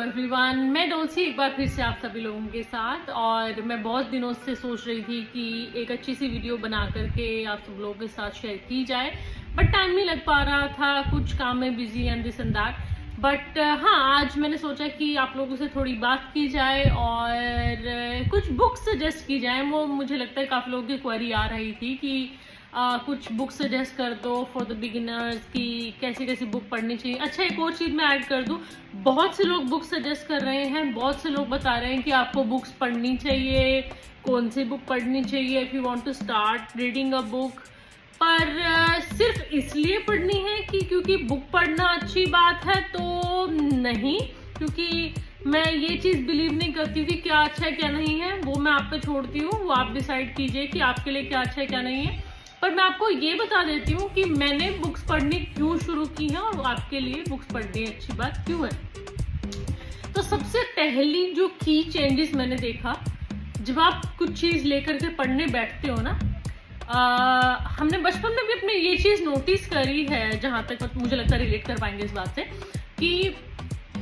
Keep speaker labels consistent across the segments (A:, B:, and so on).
A: Everyone, मैं डोल्सी एक बार फिर से आप सभी लोगों के साथ। और मैं बहुत दिनों से सोच रही थी कि एक अच्छी सी वीडियो बना करके आप सब लोगों के साथ शेयर की जाए, बट टाइम नहीं लग पा रहा था, कुछ काम में busy and this and that. But हाँ, आज मैंने सोचा कि आप लोगों से थोड़ी बात की जाए और कुछ बुक्स सजेस्ट की जाए। वो मुझे लगता है काफ़ी लोगों की क्वेरी आ रही थी कि कुछ बुक सजेस्ट कर दो फॉर द बिगिनर्स कि कैसी कैसी बुक पढ़नी चाहिए। अच्छा, एक और चीज़ मैं ऐड कर दूं, बहुत से लोग बुक सजेस्ट कर रहे हैं, बहुत से लोग बता रहे हैं कि आपको बुक्स पढ़नी चाहिए, कौन सी बुक पढ़नी चाहिए if you want to start reading a book. पर सिर्फ इसलिए पढ़नी है कि क्योंकि बुक पढ़ना अच्छी बात है तो नहीं, क्योंकि मैं ये चीज़ बिलीव नहीं करती कि क्या अच्छा है क्या नहीं है, वो मैं आप पे छोड़ती हूँ, वो आप डिसाइड कीजिए कि आपके लिए क्या अच्छा है क्या नहीं है। पर मैं आपको ये बता देती हूँ कि मैंने बुक्स पढ़नी क्यों शुरू की है और आपके लिए बुक्स पढ़नी अच्छी बात क्यों है। तो सबसे पहली जो की चेंजेस मैंने देखा, जब आप कुछ चीज़ लेकर के पढ़ने बैठते हो ना, हमने बचपन में भी अपने ये चीज़ नोटिस करी है, जहाँ तक मुझे लगता है रिलेट कर पाएंगे इस बात से, कि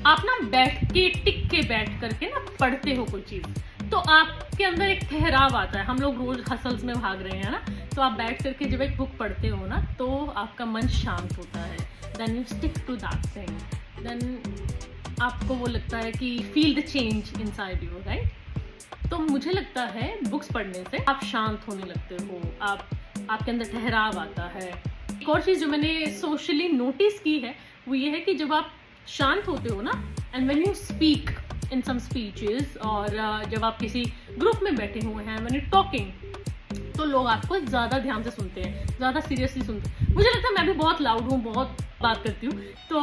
A: आप ना बैठ के टिक के बैठ करके ना पढ़ते हो कोई चीज़, तो आपके अंदर एक ठहराव आता है। हम लोग रोज हसल्स में भाग रहे हैं ना, तो आप बैठ करके जब एक बुक पढ़ते हो ना, तो आपका मन शांत होता है। Then you stick to that thing, then आपको वो लगता है कि feel the change inside you, right. तो मुझे लगता है बुक्स पढ़ने से आप शांत होने लगते हो, आपके अंदर ठहराव आता है। एक और चीज़ जो मैंने सोशली नोटिस की है वो ये है कि जब आप शांत होते हो ना, and when you speak in some speeches, और जब आप किसी ग्रुप में बैठे हुए हैं, व्हेन यू टॉकिंग, तो लोग आपको ज़्यादा ध्यान से सुनते हैं, ज़्यादा सीरियसली सुनते हैं। मुझे लगता है मैं भी बहुत लाउड हूँ, बहुत बात करती हूँ, तो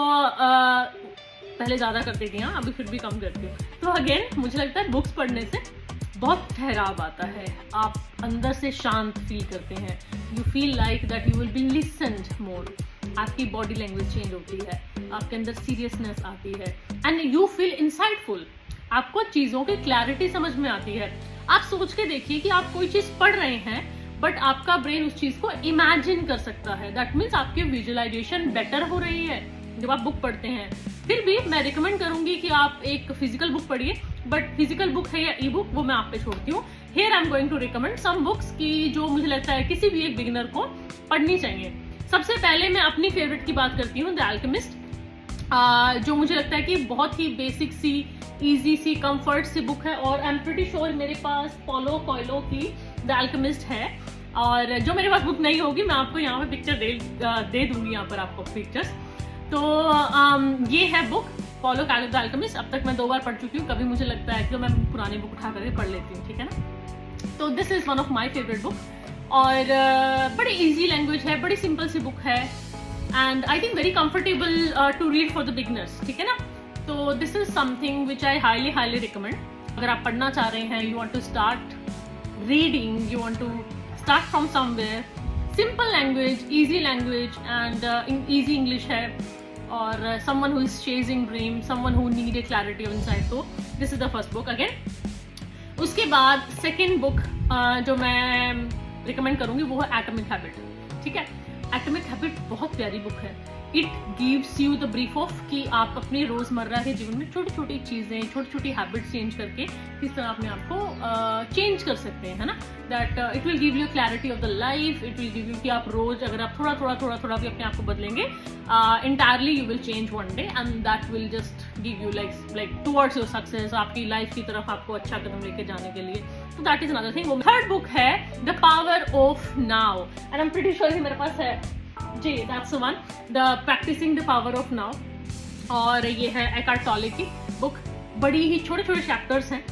A: पहले ज़्यादा करती थी, हाँ, अभी फिर भी कम करती हूँ। तो अगेन मुझे लगता है बुक्स पढ़ने से बहुत ठहराव आता है, आप अंदर से शांत फील करते हैं, you feel like that you will be listened more, आपकी बॉडी लैंग्वेज चेंज होती है, आपके अंदर सीरियसनेस आती है, एंड यू फील इंसाइटफुल, आपको चीज़ों की क्लैरिटी समझ में आती है। आप सोच के देखिए कि आप कोई चीज़ पढ़ रहे हैं, बट आपका ब्रेन उस चीज़ को इमेजिन कर सकता है। दैट मीन्स आपकी विजुअलाइजेशन बेटर हो रही है जब आप बुक पढ़ते हैं। फिर भी मैं रिकमेंड करूंगी कि आप एक फिजिकल बुक पढ़िए, बट फिजिकल बुक है या ई बुक वो मैं आप पे छोड़ती हूँ। Here I am going to recommend some books की जो मुझे लगता है किसी भी एक बिगिनर को पढ़नी चाहिए। सबसे पहले मैं अपनी फेवरेट की बात करती हूँ, द अल्केमिस्ट, जो मुझे लगता है कि बहुत ही बेसिक सी, इजी सी, कंफर्ट सी बुक है। और आई एम प्रीटी श्योर मेरे पास पॉलो कोएल्हो की द अल्केमिस्ट है, और जो मेरे पास बुक नहीं होगी मैं आपको यहाँ पे पिक्चर दे दूंगी, यहाँ पर आपको पिक्चर्स। तो ये है book Paulo Coelho the alchemist. अब तक मैं 2 बार पढ़ चुकी हूँ, कभी मुझे लगता है कि मैं पुरानी बुक उठा करके पढ़ लेती हूँ, ठीक है ना। तो this is one of my favourite book, और बड़ी ईजी लैंग्वेज है, बड़ी सिंपल सी बुक है, and I think very comfortable to read for the beginners, ठीक है ना। तो this is something which I highly recommend. अगर आप पढ़ना चाह रहे हैं, you want to start reading, you want to start from somewhere, simple language, easy language and easy English है, और someone who is chasing dream, someone who need a clarity of inside, तो this is the first book again. उसके बाद second book जो मैं recommend करूंगी वो है एटॉमिक हैबिट, ठीक है। एटॉमिक हैबिट बहुत प्यारी बुक है। It gives you the brief of कि आप अपने रोजमर्रा के जीवन में छोटी छोटी चीजें, छोटी छोटी हैबिट्स चेंज करके किस तरह अपने आप को चेंज कर सकते हैं, है ना। That it will give you clarity of the life, it will give you कि आप रोज अगर आप थोड़ा थोड़ा भी अपने आप को बदलेंगे, entirely you will change one day, and that will just give you like towards your success, आपकी लाइफ की तरफ आपको अच्छा कदम लेके जाने के लिए। तो that is another thing. Third book है the power of now, and I am pretty sure मेरे पास है जी, that's the one, the practicing the power of now. और ये है एकार्ट टॉले की बुक, बड़ी ही छोटे छोटे चैप्टर्स हैं,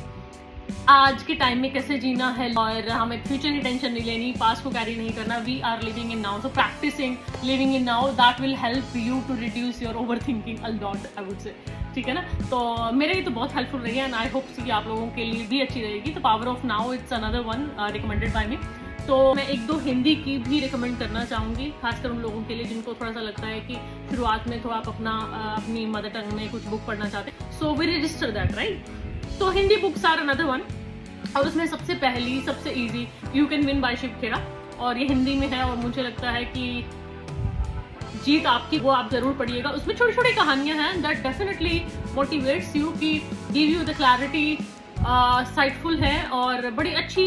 A: आज के टाइम में कैसे जीना है, और हमें फ्यूचर की टेंशन नहीं लेनी, पास्ट को कैरी नहीं करना, we are living in now, so practicing living in now, that will help you to reduce your over thinking a lot, I would say, ठीक है ना। तो मेरे लिए तो बहुत हेल्पफुल रही है, एंड आई होप कि आप लोगों के लिए भी अच्छी रहेगी। तो power of now it's another one recommended by me. तो मैं 1-2 हिंदी की भी रिकमेंड करना चाहूँगी, खासकर उन लोगों के लिए जिनको थोड़ा सा लगता है कि शुरुआत में थोड़ा आप अपनी मदर टंग में कुछ बुक पढ़ना चाहते हैं, so we register that, right. तो Hindi books are another one, और उसमें सबसे पहली, सबसे easy, you can win by Shiv Khera, और ये हिंदी में है, और मुझे लगता है कि जीत आपकी, वो आप जरूर पढ़िएगा। उसमें छोटी छोटी कहानियां हैं दैट डेफिनेटली मोटिवेट्स यू, कि गिव यू द क्लैरिटी, साइटफुल है और बड़ी अच्छी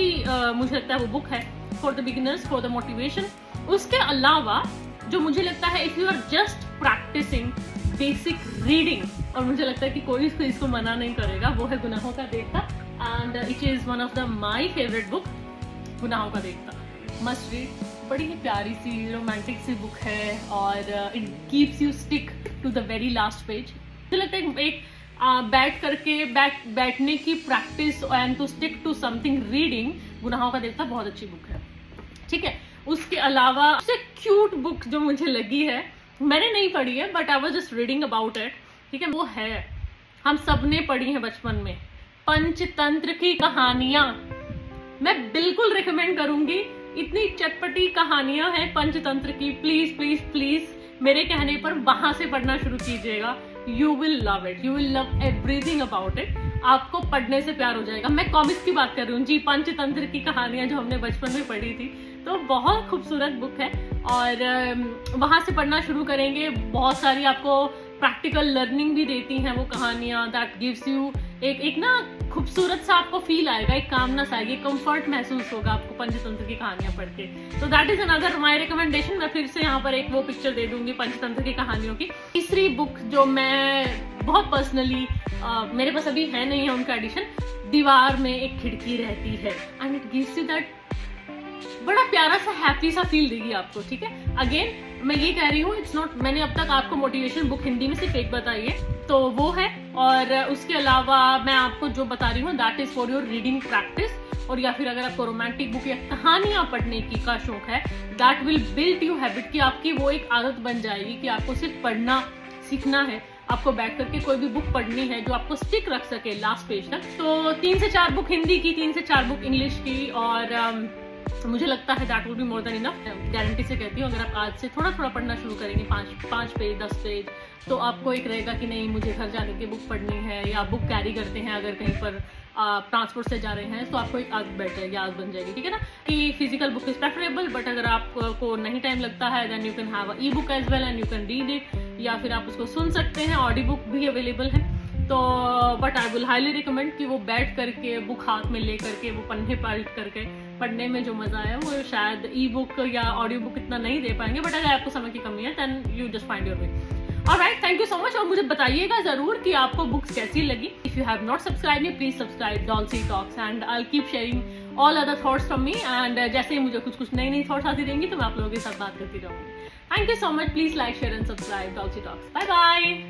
A: मुझे लगता है वो बुक है for the beginners, for the motivation. उसके अलावा जो मुझे लगता है, if you are just practicing basic reading, और मुझे लगता है कि कोई इसको मना नहीं करेगा, वो है गुनाहों का देवता, and it is one of the my favourite book, गुनाहों का देवता, मस्ट रीड। बड़ी ही प्यारी सी रोमांटिक सी बुक है और it keeps you stick to the very last page. मुझे लगता है एक बैठ करके बैठने की practice and to stick to something reading, Gunahon ka देवता बहुत अच्छी बुक है, ठीक है। उसके अलावा सबसे क्यूट बुक जो मुझे लगी है, मैंने नहीं पढ़ी है but I was just reading about it, ठीक है, वो है, हम सब ने पढ़ी है बचपन में, पंचतंत्र की कहानियां। मैं बिल्कुल रिकमेंड करूंगी, इतनी चटपटी कहानियां हैं पंचतंत्र की, प्लीज प्लीज प्लीज मेरे कहने पर वहां से पढ़ना शुरू कीजिएगा। You will love it, you will love everything about it, आपको पढ़ने से प्यार हो जाएगा। मैं कॉमिक्स की बात कर रही हूँ जी, पंचतंत्र की कहानियां जो हमने बचपन में पढ़ी थी, तो बहुत खूबसूरत बुक है और वहां से पढ़ना शुरू करेंगे। बहुत सारी आपको प्रैक्टिकल लर्निंग भी देती हैं वो कहानियां, दैट गिव्स यू एक ना खूबसूरत सा आपको फील आएगा, एक कामनेस आएगी, कंफर्ट महसूस होगा आपको पंचतंत्र की कहानियां पढ़ के। तो that is another my recommendation. मैं फिर से यहाँ पर एक वो पिक्चर दे दूंगी पंचतंत्र की कहानियों की। तीसरी बुक जो मैं बहुत पर्सनली, मेरे पास अभी है नहीं है उनका एडिशन, दीवार में एक खिड़की रहती है, and it gives you that बड़ा प्यारा सा हैप्पी सा फील देगी आपको, ठीक है। अगेन मैं ये कह रही हूँ, इट्स नॉट, मैंने अब तक आपको मोटिवेशन बुक हिंदी में सिर्फ एक बताई है, तो वो है, और उसके अलावा मैं आपको जो बता रही हूँ that is for your reading practice. और या फिर अगर आपको रोमांटिक बुक या कहानियां पढ़ने की का शौक है, that will build you habit, कि आपकी वो एक आदत बन जाएगी कि आपको सिर्फ पढ़ना सीखना है, आपको बैठ करके कोई भी बुक पढ़नी है जो आपको स्टिक रख सके लास्ट पेज तक। तो 3 से 4 बुक हिंदी की, 3 से 4 बुक इंग्लिश की, और मुझे लगता है that will be more than enough. Guarantee से कहती हूँ, अगर आप आज से थोड़ा थोड़ा पढ़ना शुरू करेंगे, 5 पेज 10 पेज, तो आपको एक रहेगा कि नहीं मुझे घर जाकर के बुक पढ़नी है, या बुक कैरी करते हैं अगर कहीं पर ट्रांसपोर्ट से जा रहे हैं, तो आपको एक आदत बैठ जाएगी, आदत बन जाएगी, ठीक है ना, कि physical book is preferable, but अगर आपको नहीं टाइम लगता है then you can have a e book as well and you can read it, या फिर आप उसको सुन सकते हैं, ऑडियो बुक भी अवेलेबल है। तो but I will highly recommend कि वो बैठ करके बुक हाथ में ले करके वो पन्ने पलट करके पढ़ने में जो मजा है वो शायद ई बुक या ऑडियो बुक इतना नहीं दे पाएंगे, बट अगर आपको समय की कमी है then you just find your way. Alright, thank you so much, और मुझे बताइएगा जरूर कि आपको बुक्स कैसी लगी। If you have not subscribe me, please subscribe Dolsi Talks, and I will keep sharing all other thoughts from me, and जैसे ही मुझे कुछ नई थॉट्स आती रहेंगी तो मैं आप लोगों के साथ बात करती रहूंगी। Thank you so much, please like share and subscribe Dolsi Talks. Bye bye.